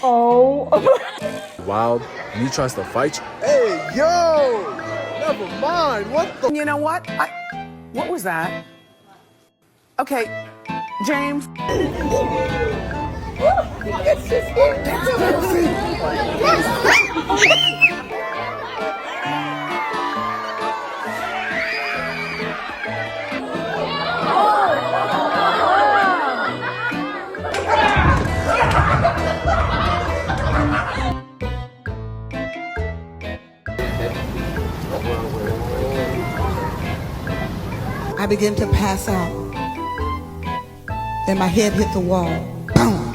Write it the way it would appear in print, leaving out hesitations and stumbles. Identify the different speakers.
Speaker 1: Oh.
Speaker 2: Wild, and he tries to fight you. Hey, yo! Never mind. What the?
Speaker 3: You know what? What was that? Okay, James.
Speaker 4: I began to pass out. Then my head hit the wall. Boom.